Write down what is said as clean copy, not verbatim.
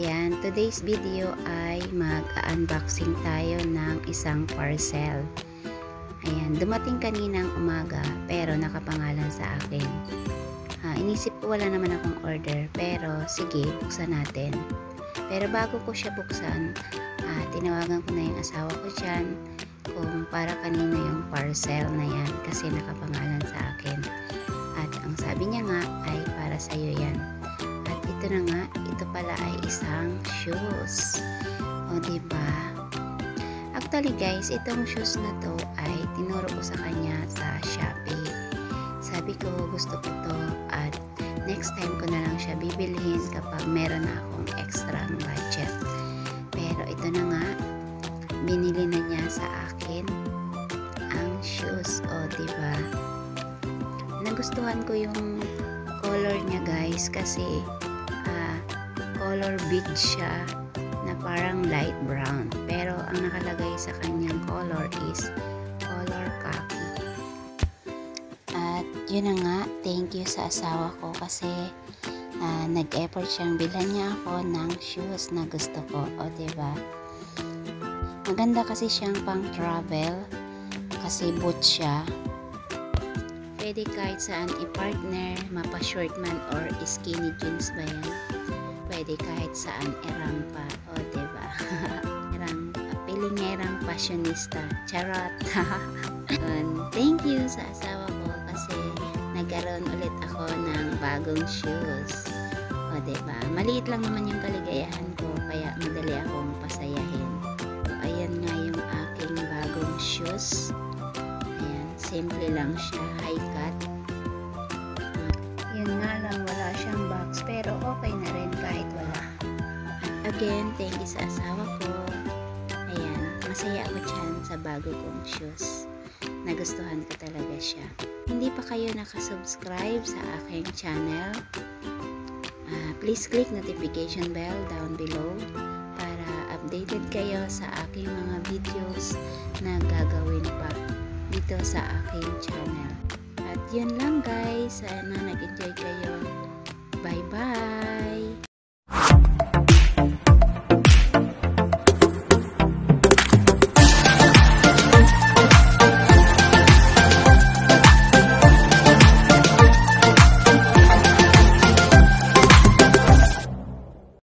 Ayan, today's video ay mag-unboxing tayo ng isang parcel. Ayan, dumating kaninang umaga pero nakapangalan sa akin. Inisip ko wala naman akong order pero sige, buksan natin. Pero bago ko siya buksan, tinawagan ko na yung asawa ko dyan kung para kanino yung parcel na yan kasi nakapangalan sa akin. At ang sabi niya nga ay para sa'yo yan. At ito na nga, ito pala ay isang shoes. O diba? Actually guys, itong shoes na to ay tinuro ko sa kanya sa Shopee. Sabi ko gusto ko to at next time ko na lang siya bibilhin kapag meron na akong extra budget. Pero ito na nga, binili na niya sa akin ang shoes. O diba? Nagustuhan ko yung color niya guys kasi color beige siya na parang light brown. Pero ang nakalagay sa kanyang color is color khaki. At yun na nga, thank you sa asawa ko kasi nag-effort siyang bilhan niya ako ng shoes na gusto ko. O diba? Maganda kasi siyang pang travel kasi boot siya. Pwede kahit saan i-partner, mapa-short man or skinny jeans ba yan. Pwede kahit saan irampa. O diba? Piling nga irang fashionista. Charot. Thank you sa asawa ko kasi nagkaroon ulit ako ng bagong shoes. O diba? Maliit lang naman yung kaligayahan ko kaya madali akong pasayahin. So, ayan nga yung aking bagong shoes. Ayan, simple lang siya, high cut. Yun nga lang, wala siyang box pero okay na rin kahit wala. At again, thank you sa asawa ko. Ayan, masaya ako dyan sa bago kong shoes. Nagustuhan ko talaga siya. Hindi pa kayo nakasubscribe sa aking channel, please click notification bell down below para updated kayo sa aking mga videos na gagawin pa dito sa aking channel. At yun lang guys, sana nag-enjoy kayo. Bye bye!